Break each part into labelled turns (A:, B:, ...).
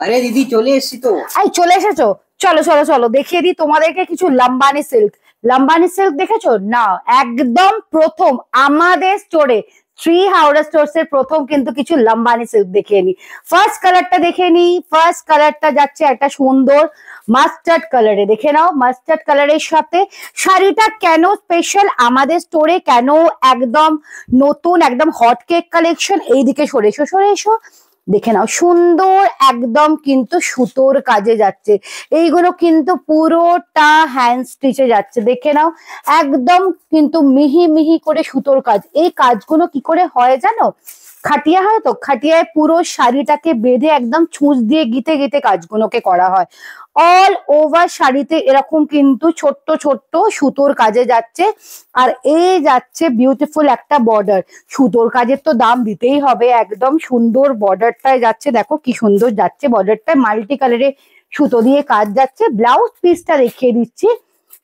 A: আরে দিদি চলে এসেছি তো।
B: এই চলে এসেছো? চলো চলো চলো দেখিয়ে দিই তোমাদেরকে কিছু লাম্বানি সিল্ক। লাম্বানি সিল্ক দেখেছো না? একদম প্রথম আমাদের স্টোরে, শ্রী হাওড়া স্টোরস এর প্রথম কিন্তু কিছু লাম্বানি সিল্ক দেখিয়ে নি। ফার্স্ট কালারটা দেখে নি। ফার্স্ট কালারটা যাচ্ছে একটা সুন্দর মাস্টার্ড কালারে। দেখে নাও মাস্টার্ড কালারের সাথে শাড়িটা কেন স্পেশাল আমাদের স্টোরে, কেন একদম নতুন, একদম হট কেক কালেকশন। এইদিকে সরে এসো, সরে এসো, দেখে নাও সুন্দর একদম কিন্তু সুতোর কাজে যাচ্ছে। এইগুলো কিন্তু পুরোটা হ্যান্ড স্টিচে যাচ্ছে, দেখে নাও একদম কিন্তু মিহি মিহি করে সুতোর কাজ। এই কাজগুলো কি করে হয় জানো? খাটিয়া হয় তো, খাটিয়ায় পুরো শাড়িটাকে বেঁধে একদম ছুঁচ দিয়ে গিতে গিতে কাজগুলোকে করা হয়। অল ওভার শাড়িতে এরকম কিন্তু ছোট্ট ছোট্ট সুতোর কাজে যাচ্ছে। আর এই যাচ্ছে বিউটিফুল একটা বর্ডার। সুতোর কাজের তো দাম দিতেই হবে, একদম সুন্দর বর্ডারটায় যাচ্ছে। দেখো কি সুন্দর যাচ্ছে বর্ডারটায়, মাল্টি কালারে সুতো দিয়ে কাজ যাচ্ছে। ব্লাউজ পিসটা দেখিয়ে দিচ্ছি।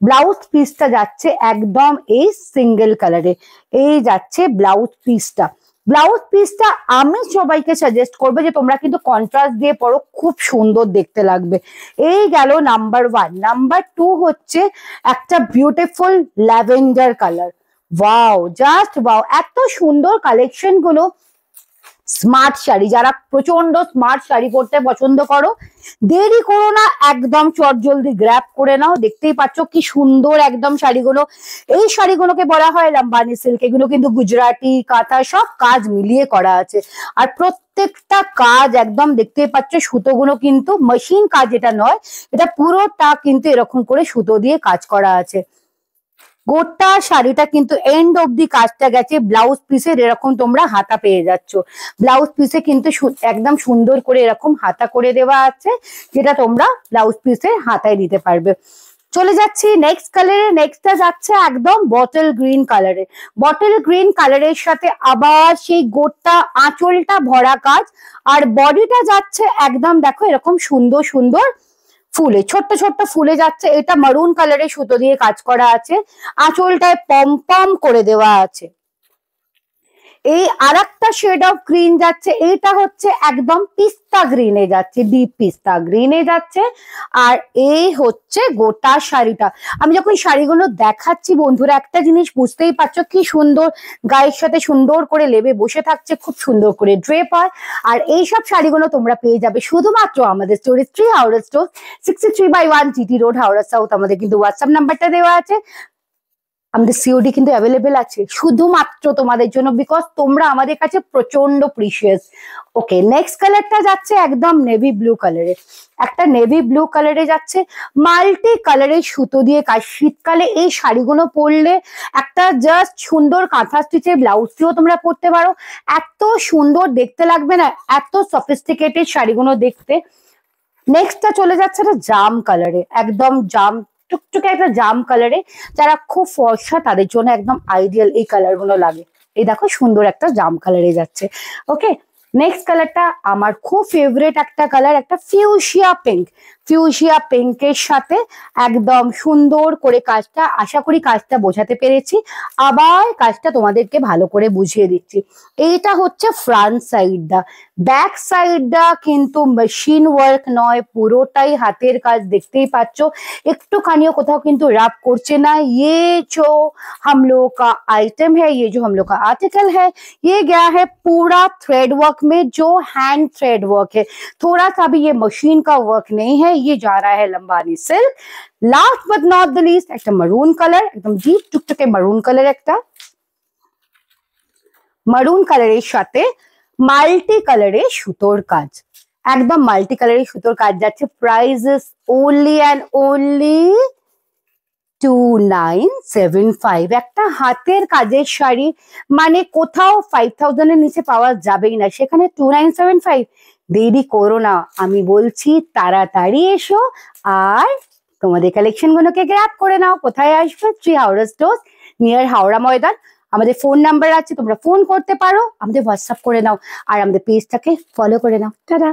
B: ব্লাউজ পিসটা যাচ্ছে একদম এই সিঙ্গেল কালারে। এই যাচ্ছে ব্লাউজ পিসটা। ব্লাউজ পিসটা আমি সবাইকে সাজেস্ট করবো যে তোমরা কিন্তু কন্ট্রাস্ট দিয়ে পরো, খুব সুন্দর দেখতে লাগবে। এই গেল নাম্বার 1। নাম্বার 2 হচ্ছে একটা beautiful lavender colour. Wow, just wow, এত সুন্দর কালেকশন গুলো। স্মার্ট শাড়ি, যারা প্রচন্ড স্মার্ট শাড়ি পরতে পছন্দ করো, দেরি করো না, একদম চটজলদি গ্র্যাব করে নাও। দেখতেই পাচ্ছ কি সুন্দর একদম শাড়িগুলো। এই শাড়িগুলোকে বলা হয় লাম্বানি সিল্ক। এগুলো কিন্তু গুজরাটি, কাঁথা সব কাজ মিলিয়ে করা আছে। আর প্রত্যেকটা কাজ একদম দেখতেই পাচ্ছ, সুতোগুলো কিন্তু মেশিন কাজ, এটা নয়, এটা পুরোটা কিন্তু এরকম করে সুতো দিয়ে কাজ করা আছে। গোটা শাড়িটা কিন্তু এন্ড অব্দি কাজটা গেছে। ব্লাউজ পিসের এরকম তোমরা হাতা পেয়ে যাচ্ছ। ব্লাউজ পিসে কিন্তু একদম সুন্দর করে এরকম হাতা করে দেওয়া আছে, যেটা তোমরা ব্লাউজ পিসের হাতায় দিতে পারবে। চলে যাচ্ছি নেক্সট কালারে। নেক্সটটা যাচ্ছে একদম বটল গ্রিন কালারে। বটল গ্রিন কালারের সাথে আবার সেই গোটা আঁচলটা ভরা কাজ, আর বডিটা যাচ্ছে একদম দেখো এরকম সুন্দর সুন্দর ফুলে, ছোট্ট ছোট্ট ফুলে যাচ্ছে। এটা মারুন কালারের সুতো দিয়ে কাজ করা আছে। আঁচলটায় পম পম করে দেওয়া আছে। এই আরেকটা শেড অফ গ্রিন যাচ্ছে, এটা হচ্ছে একদম পিস্তা গ্রিনে যাচ্ছে, ডিপ পিস্তা গ্রিনে যাচ্ছে। আর এই হচ্ছে গোটা শাড়িটা। আমি যখন শাড়িগুলো দেখাচ্ছি বন্ধুরা, একটা জিনিস বুঝতেই পারছো কি সুন্দর গায়ের সাথে সুন্দর করে লেবে বসে থাকছে, খুব সুন্দর করে ড্রেপ হয়। আর এইসব শাড়িগুলো তোমরা পেয়ে যাবে শুধুমাত্র আমাদের স্টোরে, Shri Howrah store, 63/1 GT road, Howrah south. আমাদের কিন্তু হোয়াটসঅ্যাপ নাম্বারটা দেওয়া আছে। আমাদের সিওডি কিন্তু অ্যাভেলেবেল আছে শুধুমাত্র তোমাদের জন্য, বিকজ তোমরা আমাদের কাছে প্রচন্ড প্রিশিয়াস। ওকে, নেক্সট কালারটা যাচ্ছে একদম নেভি ব্লু কালারে। একটা নেভি ব্লু কালারে যাচ্ছে মাল্টি কালারের সুতো দিয়ে কাজ। শীতকালে এই শাড়িগুলো পরলে একটা জাস্ট সুন্দর কাঁথা স্টিচের ব্লাউজ দিয়েও তোমরা পরতে পারো, এত সুন্দর দেখতে লাগবে না, এত সফিস্টিকেটেড শাড়িগুলো দেখতে। নেক্সটটা চলে যাচ্ছে একটা জাম কালারে, একদম জাম টুকটুকে একটা জাম কালারে। যারা খুব ফর্সা তাদের জন্য একদম আইডিয়াল এই কালার গুলো লাগে। এই দেখো সুন্দর একটা জাম কালারে যাচ্ছে। ওকে, নেক্সট কালারটা আমার খুব ফেভারিট একটা কালার, একটা ফিউশিয়া পিঙ্ক। ফিউশিয়া পিঙ্কের সাথে একদম সুন্দর করে কাজটা, আশা করি কাজটা বোঝাতে পেরেছি। আবার কাজটা তোমাদেরকে ভালো করে বুঝিয়ে দিচ্ছি। এইটা হচ্ছে ফ্রন্ট সাইডটা। ব্যাক সাইডটা কিন্তু মেশিন ওয়ার্ক নয়, পুরোটাই হাতের কাজ। দেখতেই পাচ্ছ একটুখানিও কোথাও কিন্তু রাব করছে না। ये जो हम लोग का आइटम है, ये जो हम लोग का आर्टिकल है, ये गया है पूरा थ्रेड वर्क में, जो हैंड थ्रेड वर्क है। थोड़ा सा भी ये मशीन का वर्क नहीं है, ये जा रहा है Lambani silk. Last but not the least একটা মারুন কালার, একদম ডিপ টুকটুকে মারুন কালার, একটা মারুন কালারের সাথে মাল্টি কালারের সুতোর কাজ। একদম মাল্টি কালারের সুতোর কাজ যাচ্ছে। Price is only and only 2975। একটা হাতের কাজের শাড়ি মানে কোথাও 5000 এর নিচে পাওয়া যাবেই না, সেখানে 2975। দেরি করো না, আমি বলছি তাড়াতাড়ি এসো আর তোমাদের কালেকশন গুলোকে গ্র্যাব করে নাও। কোথায় আসবে? Shri Howrah store, near Howrah Maidan. আমাদের ফোন নাম্বার আছে, তোমরা ফোন করতে পারো, আমাদের হোয়াটসঅ্যাপ করে নাও, আর আমাদের পেজটাকে ফলো করে নাও। টাটা।